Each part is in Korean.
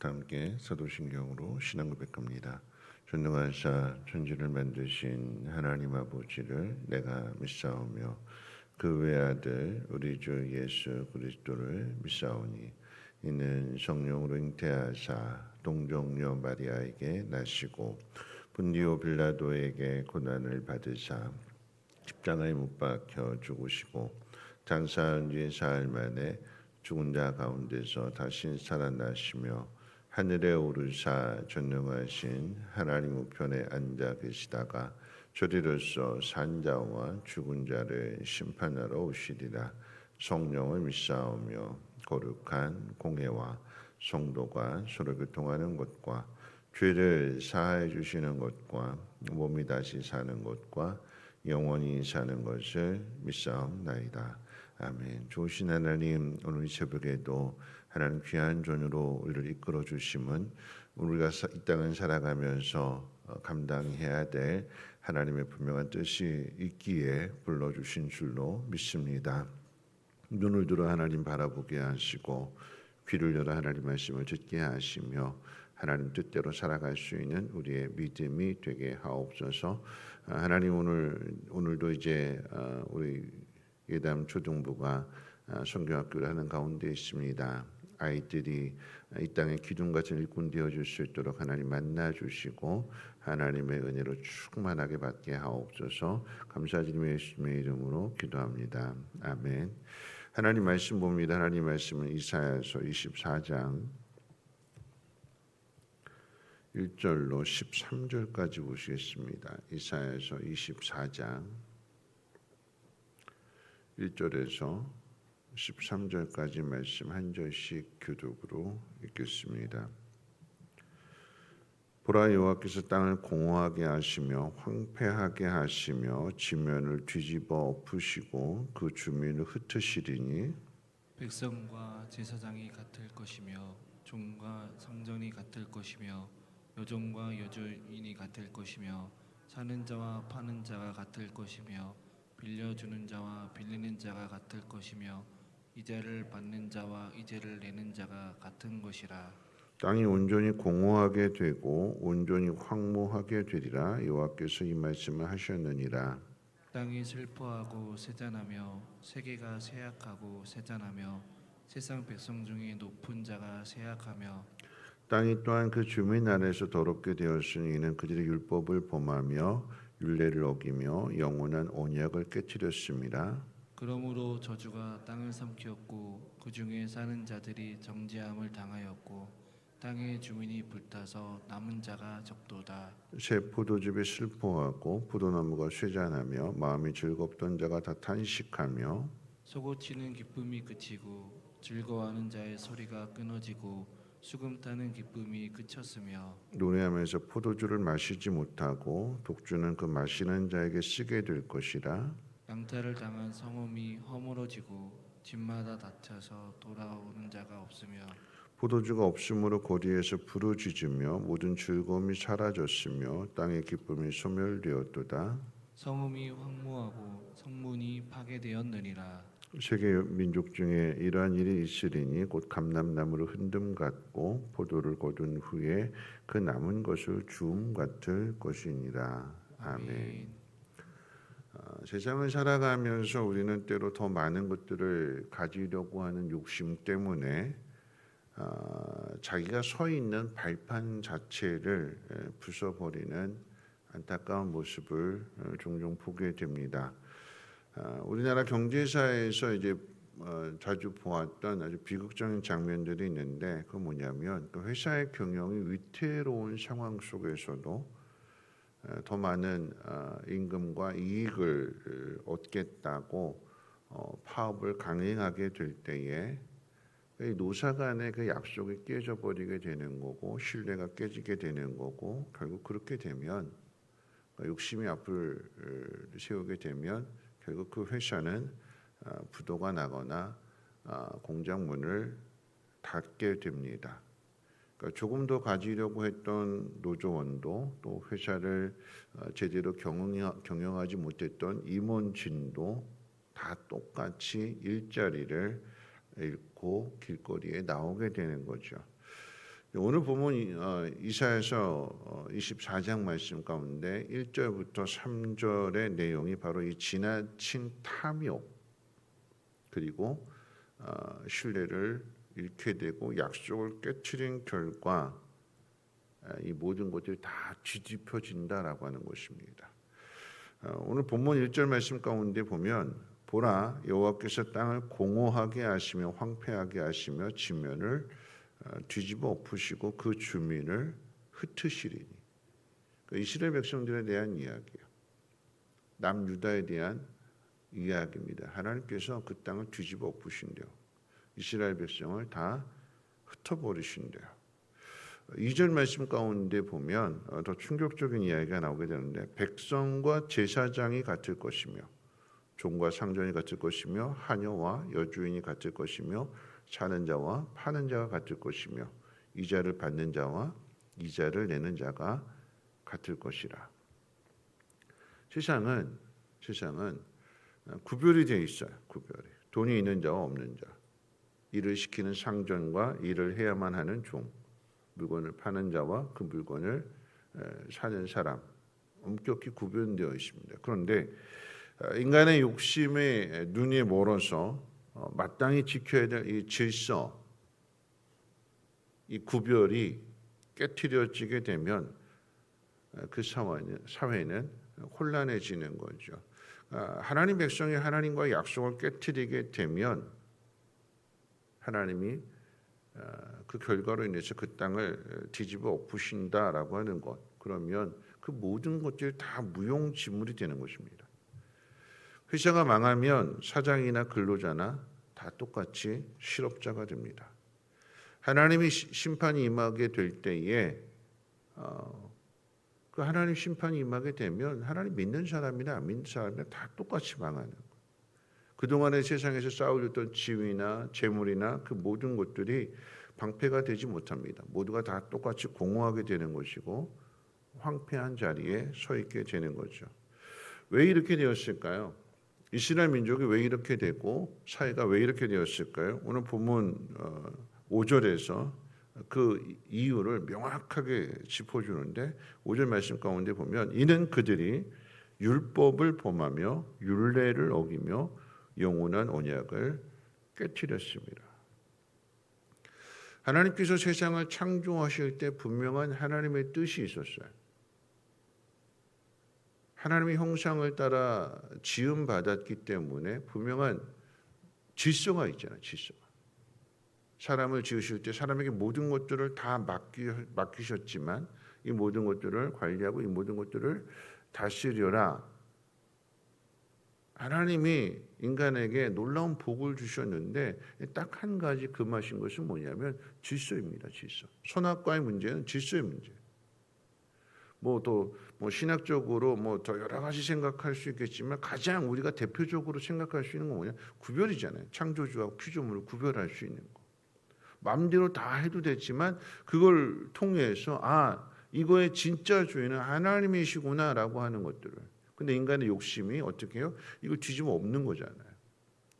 다 함께 사도신경으로 신앙 고백합니다. 전능하사 천지를 만드신 하나님 아버지를 내가 믿사오며 그 외아들 우리 주 예수 그리스도를 믿사오니 이는 성령으로 잉태하사 동정녀 마리아에게 나시고 본디오 빌라도에게 고난을 받으사 십자가에 못 박혀 죽으시고 장사한 뒤 사흘 만에 죽은 자 가운데서 다시 살아나시며 하늘에 오르사 전능하신 하나님 우편에 앉아 계시다가 저리로서 산자와 죽은 자를 심판하러 오시리라. 성령을 믿사오며 거룩한 공회와 성도가 서로 교통하는 것과 죄를 사하여 주시는 것과 몸이 다시 사는 것과 영원히 사는 것을 믿사옵나이다. 아멘. 좋으신 하나님, 오늘 이 새벽에도 하나님 귀한 존으로 우리를 이끌어 주심은 우리가 이 땅을 살아가면서 감당해야 될 하나님의 분명한 뜻이 있기에 불러주신 줄로 믿습니다. 눈을 들어 하나님 바라보게 하시고 귀를 열어 하나님 말씀을 듣게 하시며 하나님 뜻대로 살아갈 수 있는 우리의 믿음이 되게 하옵소서. 하나님 오늘도 이제 우리 예담 초등부가 성경학교를 하는 가운데 있습니다. 아이들이 이 땅의 기둥 같은 일꾼 되어줄 수 있도록 하나님 만나 주시고 하나님의 은혜로 충만하게 받게 하옵소서. 감사드리며 예수님의 이름으로 기도합니다. 아멘. 하나님 말씀 봅니다. 하나님 말씀은 이사야서 24장 1절로 13절까지 보시겠습니다. 이사야서 24장 1절에서 13절까지 말씀 한 절씩 교독으로 읽겠습니다. 보라, 여호와께서 땅을 공허하게 하시며 황폐하게 하시며 지면을 뒤집어 엎으시고 그 주민을 흩으시리니 백성과 제사장이 같을 것이며 종과 상전이 같을 것이며 여종과 여종인이 같을 것이며 사는 자와 파는 자가 같을 것이며 빌려주는 자와 빌리는 자가 같을 것이며 이자를 받는 자와 이자를 내는 자가 같은 것이라. 땅이 온전히 공허하게 되고 온전히 황무하게 되리라. 여호와께서 이 말씀을 하셨느니라. 땅이 슬퍼하고 세잔하며 세계가 쇠약하고 세잔하며 세상 백성 중에 높은 자가 쇠약하며 땅이 또한 그 주민 안에서 더럽게 되었으니 이는 그들의 율법을 범하며 율례를 어기며 영원한 언약을 깨뜨렸습니다. 그러므로 저주가 땅을 삼키었고 그 중에 사는 자들이 정죄함을 당하였고 땅의 주민이 불타서 남은 자가 적도다. 새 포도즙이 슬퍼하고 포도나무가 쇠잔하며 마음이 즐겁던 자가 다 탄식하며 솟구치는 기쁨이 그치고 즐거워하는 자의 소리가 끊어지고 수금 타는 기쁨이 그쳤으며 노래하면서 포도주를 마시지 못하고 독주는 그 마시는 자에게 쓰게 될 것이라. 양탈을 당한 성읍이 허물어지고 집마다 닫혀서 돌아오는 자가 없으며 포도주가 없으므로 거리에서 부르짖으며 모든 즐거움이 사라졌으며 땅의 기쁨이 소멸되었도다. 성읍이 황무하고 성문이 파괴되었느니라. 세계 민족 중에 이러한 일이 있으리니 곧 감람나무를 흔듦 같고 포도를 거둔 후에 그 남은 것을 주움 같을 것이니라. 아멘. 세상을 살아가면서 우리는 때로 더 많은 것들을 가지려고 하는 욕심 때문에 자기가 서 있는 발판 자체를 부숴버리는 안타까운 모습을 종종 보게 됩니다. 우리나라 경제사에서 이제 자주 보았던 아주 비극적인 장면들이 있는데 그 뭐냐면 그 회사의 경영이 위태로운 상황 속에서도 더 많은 임금과 이익을 얻겠다고 파업을 강행하게 될 때에 노사 간의 그 약속이 깨져버리게 되는 거고 신뢰가 깨지게 되는 거고 결국 그렇게 되면 욕심이 앞을 세우게 되면 결국 그 회사는 부도가 나거나 공장 문을 닫게 됩니다. 그러니까 조금 더 가지려고 했던 노조원도 또 회사를 제대로 경영하지 못했던 임원진도 다 똑같이 일자리를 잃고 길거리에 나오게 되는 거죠. 오늘 보면 이사야서 24장 말씀 가운데 1절부터 3절의 내용이 바로 이 지나친 탐욕 그리고 신뢰를 잃게 되고 약속을 깨트린 결과 이 모든 것들이 다 뒤집혀진다라고 하는 것입니다. 오늘 본문 1절 말씀 가운데 보면 보라 여호와께서 땅을 공허하게 하시며 황폐하게 하시며 지면을 뒤집어 엎으시고 그 주민을 흩으시리니. 그러니까 이스라엘 백성들에 대한 이야기예요. 남유다에 대한 이야기입니다. 하나님께서 그 땅을 뒤집어 엎으신대요. 이스라엘 백성을 다 흩어버리신대요. 2절 말씀 가운데 보면 더 충격적인 이야기가 나오게 되는데 백성과 제사장이 같을 것이며 종과 상전이 같을 것이며 하녀와 여주인이 같을 것이며 사는 자와 파는 자가 같을 것이며 이자를 받는 자와 이자를 내는 자가 같을 것이라. 세상은 구별이 되어 있어요. 구별이. 돈이 있는 자와 없는 자, 일을 시키는 상전과 일을 해야만 하는 종, 물건을 파는 자와 그 물건을 사는 사람, 엄격히 구분되어 있습니다. 그런데 인간의 욕심에 눈이 멀어서 마땅히 지켜야 될 이 질서, 이 구별이 깨트려지게 되면 그 사회는 혼란해지는 거죠. 하나님 백성이 하나님과 약속을 깨트리게 되면 하나님이 그 결과로 인해서 그 땅을 뒤집어 엎으신다라고 하는 것. 그러면 그 모든 것들이 다 무용지물이 되는 것입니다. 회사가 망하면 사장이나 근로자나 다 똑같이 실업자가 됩니다. 하나님이 심판이 임하게 될 때에 그 하나님 심판이 임하게 되면 하나님 믿는 사람이나 안 믿는 사람이나 다 똑같이 망하는 거예요. 그동안의 세상에서 쌓아올렸던 지위나 재물이나 그 모든 것들이 방패가 되지 못합니다. 모두가 다 똑같이 공허하게 되는 것이고 황폐한 자리에 서 있게 되는 거죠. 왜 이렇게 되었을까요? 이스라엘 민족이 왜 이렇게 되고 사회가 왜 이렇게 되었을까요? 오늘 본문 5절에서 그 이유를 명확하게 짚어주는데 5절 말씀 가운데 보면 이는 그들이 율법을 범하며 율례를 어기며 영원한 언약을 깨트렸습니다. 하나님께서 세상을 창조하실 때 분명한 하나님의 뜻이 있었어요. 하나님의 형상을 따라 지음받았기 때문에 분명한 질서가 있잖아요. 질서가. 사람을 지으실 때 사람에게 모든 것들을 다 맡기셨지만 이 모든 것들을 관리하고 이 모든 것들을 다스려라. 하나님이 인간에게 놀라운 복을 주셨는데 딱 한 가지 금하신 것은 뭐냐면 질서입니다. 질서. 선악과의 문제는 질서의 문제예요. 신학적으로 더 여러 가지 생각할 수 있겠지만 가장 우리가 대표적으로 생각할 수 있는 건 뭐냐? 구별이잖아요. 창조주와 피조물을 구별할 수 있는 거. 마음대로 다 해도 됐지만 그걸 통해서 이거의 진짜 주인은 하나님이시구나라고 하는 것들을. 근데 인간의 욕심이 어떻게 해요? 이걸 뒤집어 엎는 거잖아요.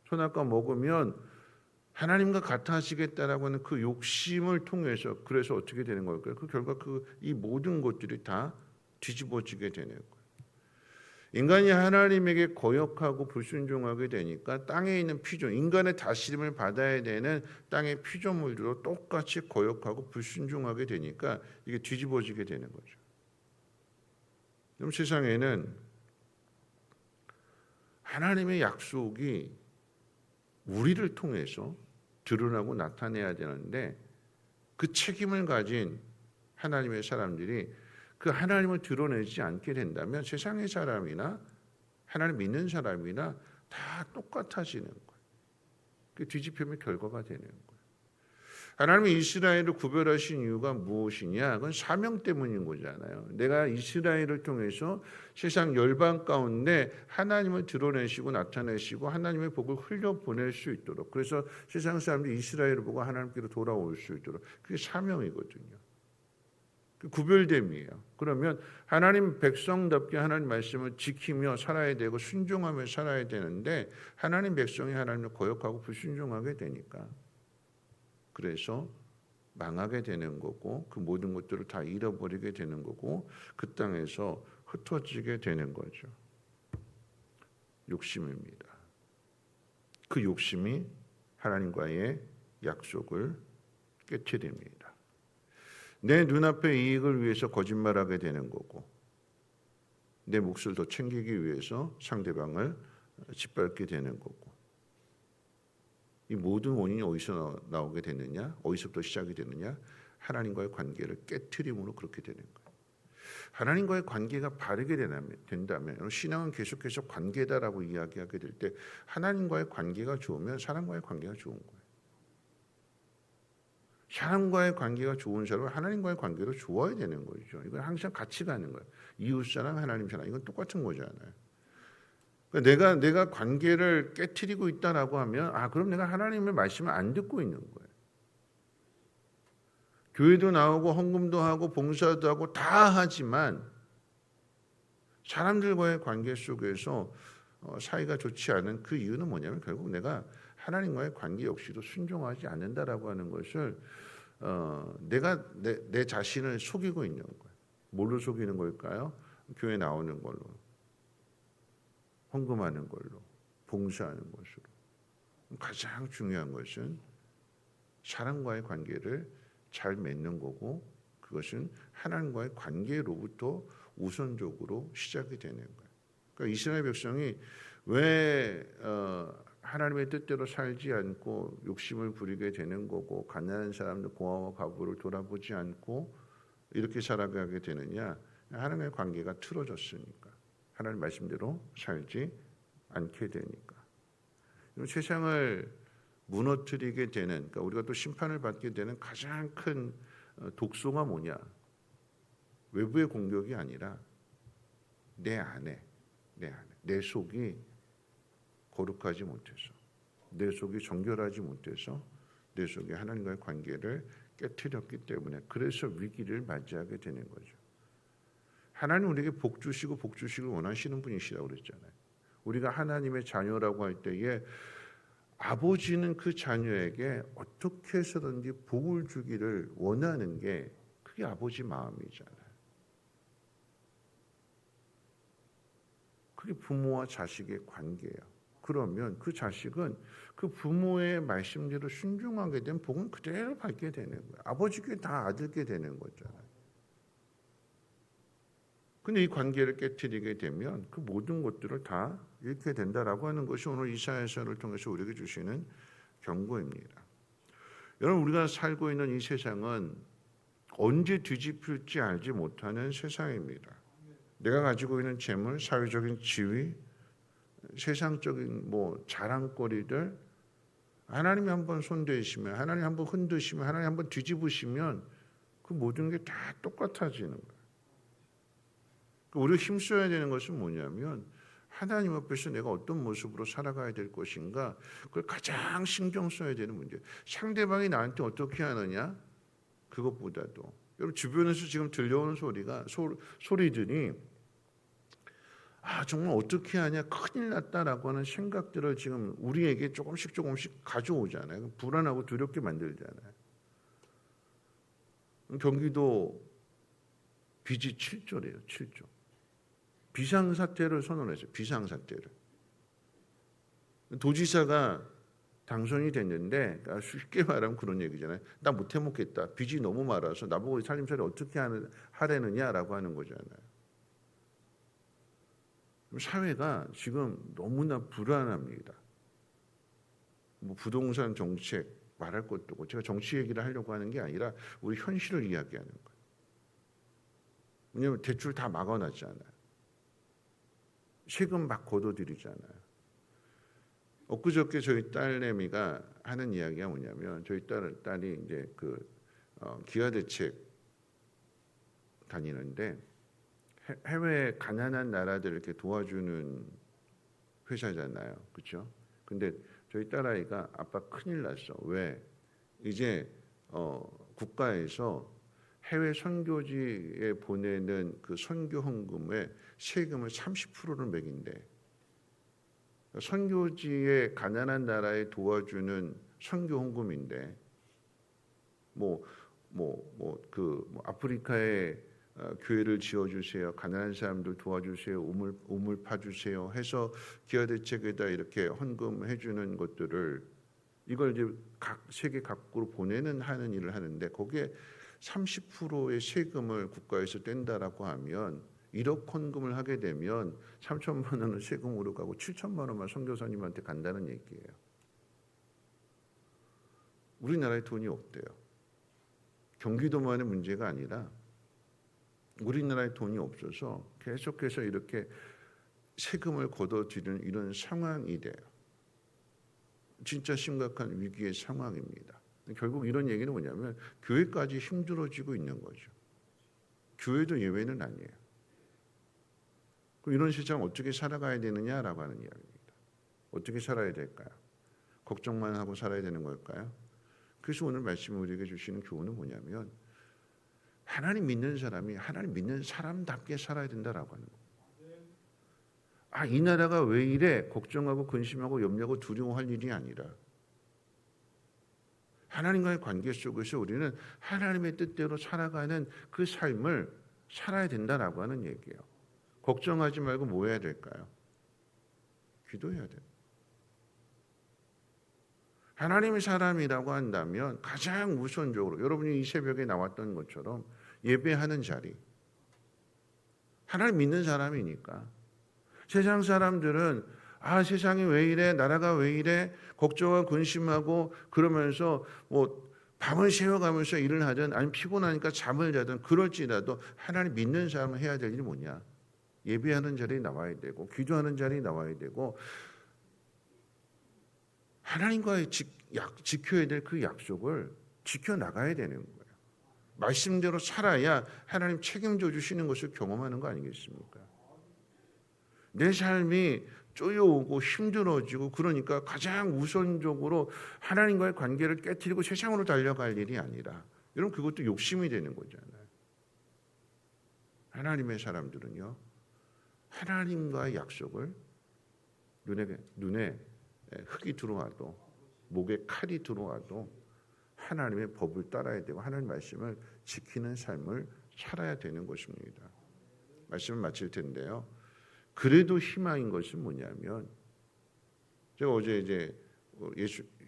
선악과 먹으면 하나님과 같아 하시겠다라고 하는 그 욕심을 통해서 그래서 어떻게 되는 걸까요? 그 결과 이 모든 것들이 다 뒤집어지게 되는 거예요. 인간이 하나님에게 거역하고 불순종하게 되니까 땅에 있는 피조, 인간의 다스림을 받아야 되는 땅의 피조물들도 똑같이 거역하고 불순종하게 되니까 이게 뒤집어지게 되는 거죠. 그럼 세상에는 하나님의 약속이 우리를 통해서 드러나고 나타내야 되는데 그 책임을 가진 하나님의 사람들이 그 하나님을 드러내지 않게 된다면 세상의 사람이나 하나님 믿는 사람이나 다 똑같아지는 거예요. 그 뒤집힘의 결과가 되는 거예요. 하나님이 이스라엘을 구별하신 이유가 무엇이냐? 그건 사명 때문인 거잖아요. 내가 이스라엘을 통해서 세상 열방 가운데 하나님을 드러내시고 나타내시고 하나님의 복을 흘려보낼 수 있도록, 그래서 세상 사람들이 이스라엘을 보고 하나님께로 돌아올 수 있도록, 그게 사명이거든요. 그 구별됨이에요. 그러면 하나님 백성답게 하나님 말씀을 지키며 살아야 되고 순종하며 살아야 되는데 하나님 백성이 하나님을 거역하고 불순종하게 되니까, 그래서 망하게 되는 거고 그 모든 것들을 다 잃어버리게 되는 거고 그 땅에서 흩어지게 되는 거죠. 욕심입니다. 그 욕심이 하나님과의 약속을 깨트립니다. 내 눈앞의 이익을 위해서 거짓말하게 되는 거고 내 몫을 더 챙기기 위해서 상대방을 짓밟게 되는 거고 이 모든 원인이 어디서 나오게 되느냐? 어디서부터 시작이 되느냐? 하나님과의 관계를 깨트림으로 그렇게 되는 거예요. 하나님과의 관계가 바르게 된다면 신앙은 계속해서 관계다라고 이야기하게 될 때 하나님과의 관계가 좋으면 사람과의 관계가 좋은 거예요. 사람과의 관계가 좋은 사람은 하나님과의 관계도 좋아야 되는 거죠. 이건 항상 같이 가는 거예요. 이웃사랑, 하나님 사랑 이건 똑같은 거잖아요. 그러니까 내가 관계를 깨트리고 있다라고 하면 그럼 내가 하나님의 말씀을 안 듣고 있는 거예요. 교회도 나오고 헌금도 하고 봉사도 하고 다 하지만 사람들과의 관계 속에서 사이가 좋지 않은 그 이유는 뭐냐면 결국 내가 하나님과의 관계 역시도 순종하지 않는다라고 하는 것을 내가 내 자신을 속이고 있는 거예요. 뭘로 속이는 걸까요? 교회 나오는 걸로, 헌금하는 걸로, 봉사하는 것으로. 가장 중요한 것은 사람과의 관계를 잘 맺는 거고 그것은 하나님과의 관계로부터 우선적으로 시작이 되는 거예요. 그러니까 이스라엘 백성이 왜 하나님의 뜻대로 살지 않고 욕심을 부리게 되는 거고 가난한 사람들 고아와 과부를 돌아보지 않고 이렇게 살아가게 되느냐? 하나님의 관계가 틀어졌으니까 하나님 말씀대로 살지 않게 되니까 세상을 무너뜨리게 되는 그러니까 우리가 또 심판을 받게 되는 가장 큰 독소가 뭐냐? 외부의 공격이 아니라 내 안에 내 속이 거룩하지 못해서 내 속이 정결하지 못해서 내 속에 하나님과의 관계를 깨트렸기 때문에 그래서 위기를 맞이하게 되는 거죠. 하나님 우리에게 복 주시고 복 주시길 원하시는 분이시라고 그랬잖아요. 우리가 하나님의 자녀라고 할 때에 아버지는 그 자녀에게 어떻게 해서든지 복을 주기를 원하는 게 그게 아버지 마음이잖아요. 그게 부모와 자식의 관계예요. 그러면 그 자식은 그 부모의 말씀대로 순종하게 되면 복은 그대로 받게 되는 거예요. 아버지께 다 아들게 되는 거잖아요. 근데 이 관계를 깨트리게 되면 그 모든 것들을 다 잃게 된다라고 하는 것이 오늘 이사야서를 통해서 우리에게 주시는 경고입니다. 여러분 우리가 살고 있는 이 세상은 언제 뒤집힐지 알지 못하는 세상입니다. 내가 가지고 있는 재물, 사회적인 지위, 세상적인 자랑거리들 하나님이 한번 손대시면 하나님 한번 흔드시면 하나님 한번 뒤집으시면 그 모든 게 다 똑같아지는 거예요. 우리가 힘써야 되는 것은 뭐냐면 하나님 앞에서 내가 어떤 모습으로 살아가야 될 것인가 그걸 가장 신경 써야 되는 문제. 상대방이 나한테 어떻게 하느냐 그것보다도 여러분 주변에서 지금 들려오는 소리들이 정말 어떻게 하냐 큰일 났다라고 하는 생각들을 지금 우리에게 조금씩 가져오잖아요. 불안하고 두렵게 만들잖아요. 경기도 빚이 7조래요. 7조. 비상사태를 선언했어요. 비상사태를. 도지사가 당선이 됐는데 쉽게 말하면 그런 얘기잖아요. 나 못 해먹겠다. 빚이 너무 많아서 나보고 살림살이 어떻게 하려느냐라고 하는 거잖아요. 사회가 지금 너무나 불안합니다. 부동산 정책 말할 것도 없고 제가 정치 얘기를 하려고 하는 게 아니라 우리 현실을 이야기하는 거예요. 왜냐하면 대출 다 막아놨잖아요. 세금 막 걷어들이잖아요. 엊그저께 저희 딸내미가 하는 이야기가 뭐냐면 저희 딸이 이제 기아대책 다니는데 해외 가난한 나라들 이렇게 도와주는 회사잖아요, 그렇죠? 근데 저희 딸아이가 아빠 큰일 났어. 왜? 이제 국가에서 해외 선교지에 보내는 그 선교 헌금의 세금을 30%를 매긴대. 선교지에 가난한 나라에 도와주는 선교 헌금인데 아프리카에 교회를 지어주세요. 가난한 사람들 도와주세요. 우물 파주세요. 해서 기아 대책에다 이렇게 헌금해주는 것들을 이걸 이제 각 세계 각국으로 하는 일을 하는데 거기에 30%의 세금을 국가에서 뗀다라고 하면 1억 헌금을 하게 되면 3천만 원은 세금으로 가고 7천만 원만 선교사님한테 간다는 얘기예요. 우리나라에 돈이 없대요. 경기도만의 문제가 아니라 우리나라에 돈이 없어서 계속해서 이렇게 세금을 걷어들이는 이런 상황이 돼요. 진짜 심각한 위기의 상황입니다. 결국 이런 얘기는 뭐냐면 교회까지 힘들어지고 있는 거죠. 교회도 예외는 아니에요. 그럼 이런 세상 어떻게 살아가야 되느냐라고 하는 이야기입니다. 어떻게 살아야 될까요? 걱정만 하고 살아야 되는 걸까요? 그래서 오늘 말씀을 우리에게 주시는 교훈은 뭐냐면 하나님 믿는 사람이 하나님 믿는 사람답게 살아야 된다라고 하는 거예요. 이 나라가 왜 이래 걱정하고 근심하고 염려하고 두려워할 일이 아니라 하나님과의 관계 속에서 우리는 하나님의 뜻대로 살아가는 그 삶을 살아야 된다라고 하는 얘기예요. 걱정하지 말고 뭐 해야 될까요? 기도해야 돼요. 하나님의 사람이라고 한다면 가장 우선적으로 여러분이 이 새벽에 나왔던 것처럼 예배하는 자리, 하나님 믿는 사람이니까 세상 사람들은 세상이 왜 이래 나라가 왜 이래 걱정하고 근심하고 그러면서 밤을 새워가면서 일을 하든 아니면 피곤하니까 잠을 자든 그럴지라도 하나님 믿는 사람은 해야 될 일이 뭐냐? 예배하는 자리에 나와야 되고 기도하는 자리에 나와야 되고 하나님과의 지켜야 될 그 약속을 지켜나가야 되는 거예요. 말씀대로 살아야 하나님 책임져 주시는 것을 경험하는 거 아니겠습니까? 내 삶이 쪼여오고 힘들어지고 그러니까 가장 우선적으로 하나님과의 관계를 깨트리고 세상으로 달려갈 일이 아니라 여러분 그것도 욕심이 되는 거잖아요. 하나님의 사람들은요. 하나님과의 약속을 눈에 흙이 들어와도 목에 칼이 들어와도 하나님의 법을 따라야 되고 하나님의 말씀을 지키는 삶을 살아야 되는 것입니다. 말씀을 마칠 텐데요. 그래도 희망인 것은 뭐냐면 제가 어제 이제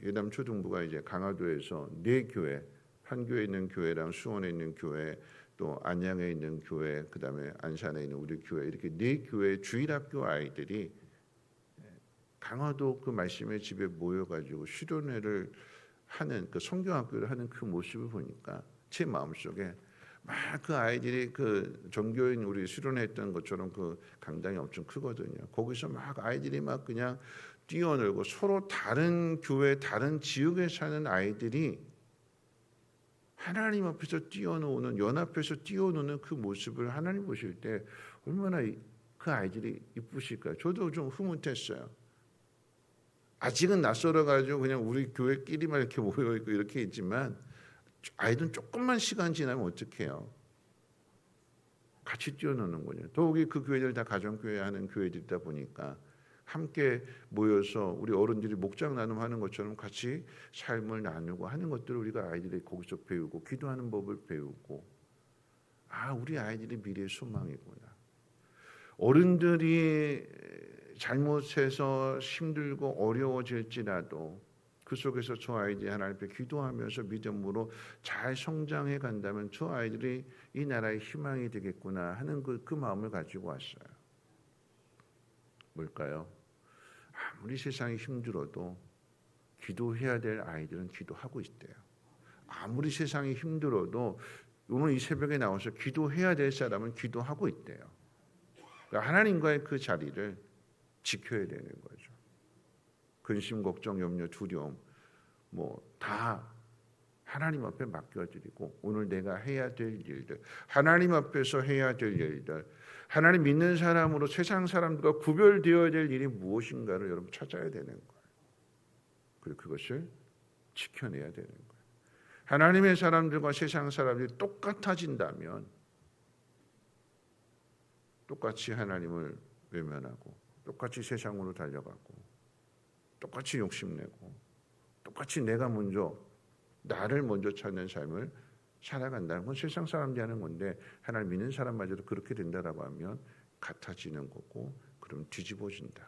예담 초등부가 이제 강화도에서 4교회 판교에 있는 교회랑 수원에 있는 교회 또 안양에 있는 교회 그다음에 안산에 있는 우리 교회 이렇게 4교회 주일학교 아이들이 강화도 그 말씀의 집에 모여가지고 수련회를 하는 그 성경학교를 하는 그 모습을 보니까 제 마음속에 막 그 아이들이 그 전교인 우리 수련회했던 것처럼 그 강당이 엄청 크거든요. 거기서 막 아이들이 막 그냥 뛰어놀고 서로 다른 교회 다른 지역에 사는 아이들이 하나님 앞에서 뛰어노는 연합해서 뛰어노는 그 모습을 하나님 보실 때 얼마나 그 아이들이 이쁘실까요? 저도 좀 흐뭇했어요. 아직은 낯설어가지고 그냥 우리 교회끼리만 이렇게 모여있고 이렇게 있지만 아이들은 조금만 시간 지나면 어떡해요? 같이 뛰어노는군요. 더욱이 그 교회들 다 가정교회 하는 교회들이다 보니까 함께 모여서 우리 어른들이 목장 나눔하는 것처럼 같이 삶을 나누고 하는 것들을 우리가 아이들이 거기서 배우고 기도하는 법을 배우고 우리 아이들이 미래의 소망이구나. 어른들이 잘못해서 힘들고 어려워질지라도 그 속에서 저 아이들이 하나님 앞에 기도하면서 믿음으로 잘 성장해 간다면 저 아이들이 이 나라의 희망이 되겠구나 하는 그 마음을 가지고 왔어요. 뭘까요? 아무리 세상이 힘들어도 기도해야 될 아이들은 기도하고 있대요. 아무리 세상이 힘들어도 오늘 이 새벽에 나와서 기도해야 될 사람은 기도하고 있대요. 그러니까 하나님과의 그 자리를 지켜야 되는 거죠. 근심, 걱정, 염려, 두려움 다 하나님 앞에 맡겨드리고 오늘 내가 해야 될 일들, 하나님 앞에서 해야 될 일들, 하나님 믿는 사람으로 세상 사람들과 구별되어야 될 일이 무엇인가를 여러분 찾아야 되는 거예요. 그리고 그것을 지켜내야 되는 거예요. 하나님의 사람들과 세상 사람들이 똑같아진다면 똑같이 하나님을 외면하고 똑같이 세상으로 달려가고 똑같이 욕심내고 똑같이 나를 먼저 찾는 삶을 살아간다는 건 세상 사람들이 하는 건데 하나님 믿는 사람마저도 그렇게 된다라고 하면 같아지는 거고, 그럼 뒤집어진다.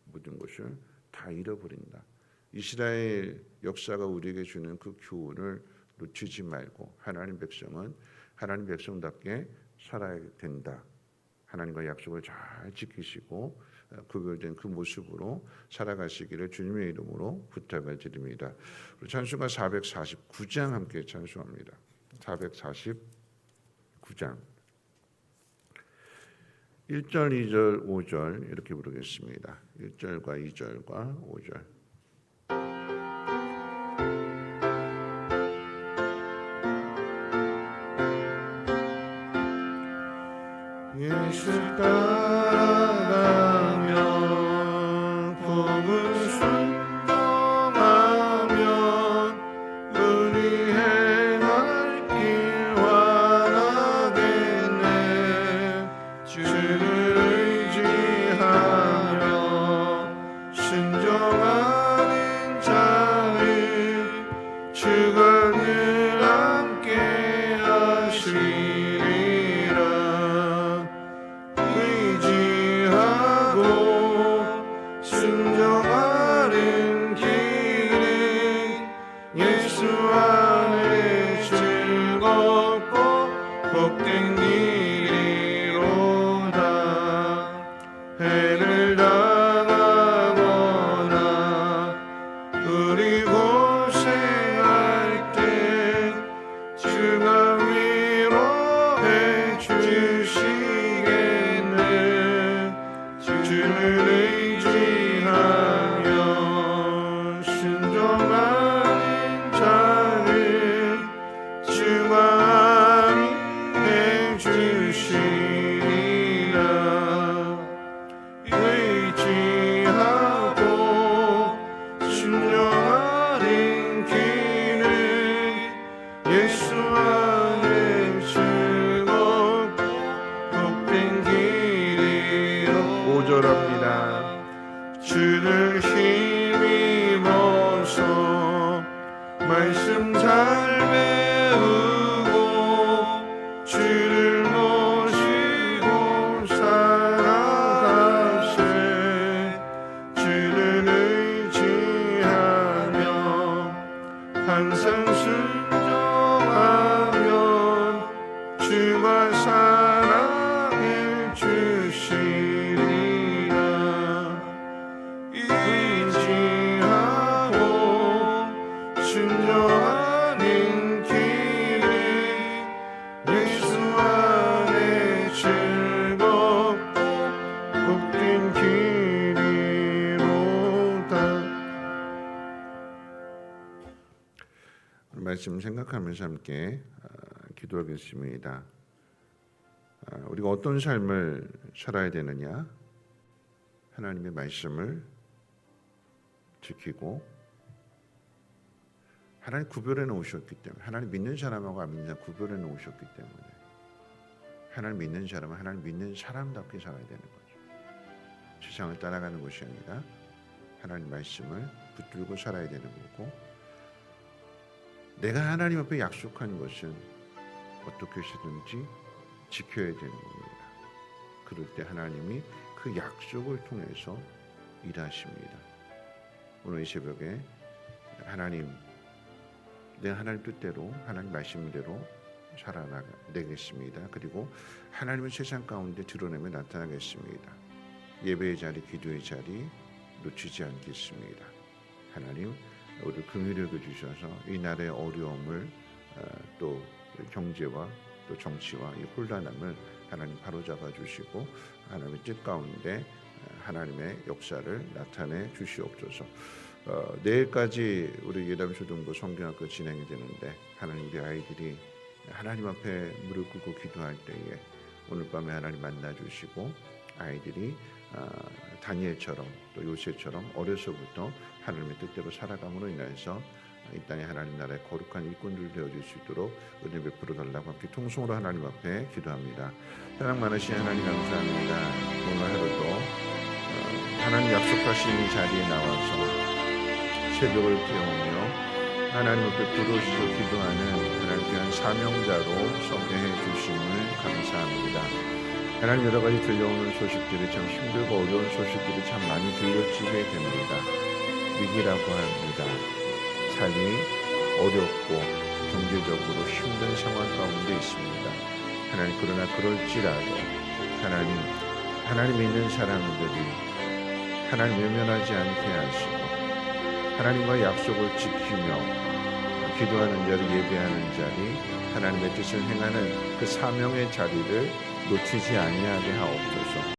모든 것을 다 잃어버린다. 이스라엘 역사가 우리에게 주는 그 교훈을 놓치지 말고 하나님 백성은 하나님 백성답게 살아야 된다. 하나님과 약속을 잘 지키시고 구별된 그 모습으로 살아가시기를 주님의 이름으로 부탁을 드립니다. 찬송가 449장 함께 찬송합니다. 449장 1절, 2절, 5절 이렇게 부르겠습니다. 1절과 2절과 5절. 예수 따라가면 복음 순종하면 우리 행할 길 완하겠네. 주를 의지하며 순종하는 자를 주가 늘 함께 하시리라. 의지하고 순종하는 길은 예수 안에 즐겁고 복된 길이로다. 해를 당하거나 우리 고생할 때 주가 위로해 주시겠네. 주를 의지하며 순종하는 자를 주가 안위해 주시리라. 의지하고 순종하는 길은 예수 안에 즐겁고 복된 길이요. 5절합니다. 주를 힘입어서 말씀 잘 배우고 주를 모시고 살아가세. 주를 의지하며 항상 순종하면 주가 사랑해 주시리라. 의지하고 순종하는 길은 예수 안에 즐겁고 복된 길이로다. 말씀 생각하면서 함께 기도하겠습니다. 우리가 어떤 삶을 살아야 되느냐? 하나님의 말씀을 지키고 하나님 구별해 놓으셨기 때문에, 하나님 믿는 사람하고 안 믿는 사람 구별해 놓으셨기 때문에 하나님 믿는 사람은 하나님 믿는 사람답게 살아야 되는 거죠. 세상을 따라가는 것이 아니라 하나님 말씀을 붙들고 살아야 되는 거고, 내가 하나님 앞에 약속한 것은 어떻게 해서든지 지켜야 되는 겁니다. 그럴 때 하나님이 그 약속을 통해서 일하십니다. 오늘 이 새벽에 하나님, 내가 하나님 뜻대로 하나님 말씀대로 살아내겠습니다. 그리고 하나님의 세상 가운데 드러내며 나타나겠습니다. 예배의 자리, 기도의 자리 놓치지 않겠습니다. 하나님, 우리 긍휼히 여겨 주셔서 이 나라의 어려움을, 또 경제와 또 정치와 이 혼란함을 하나님 바로잡아 주시고 하나님의 뜻 가운데 하나님의 역사를 나타내 주시옵소서. 내일까지 우리 예담초등부 성경학교 진행이 되는데, 하나님, 우리 아이들이 하나님 앞에 무릎 꿇고 기도할 때에 오늘 밤에 하나님 만나 주시고 아이들이 다니엘처럼 또 요셉처럼 어려서부터 하나님의 뜻대로 살아감으로 인해서 이 땅에 하나님 나라의 거룩한 일꾼들 되어질 수 있도록 은혜 베풀어 달라고 함께 통성으로 하나님 앞에 기도합니다. 사랑 많으신 하나님 감사합니다. 오늘 하루도 하나님 약속하신 이 자리에 나와서 새벽을 깨우며 하나님 앞에 부르짖어 기도하는 하나님 귀한 사명자로 소개해 주심을 감사합니다. 하나님 여러 가지 들려오는 소식들이 참 힘들고 어려운 소식들이 참 많이 들려지게 됩니다. 위기라고 합니다. 삶이 어렵고 경제적으로 힘든 상황 가운데 있습니다. 하나님 그러나 그럴지라도 하나님 믿는 사람들이 하나님 외면하지 않게 하시고 하나님과 약속을 지키며 기도하는 자리 예배하는 자리 하나님의 뜻을 행하는 그 사명의 자리를 놓치지 아니하게 하옵소서.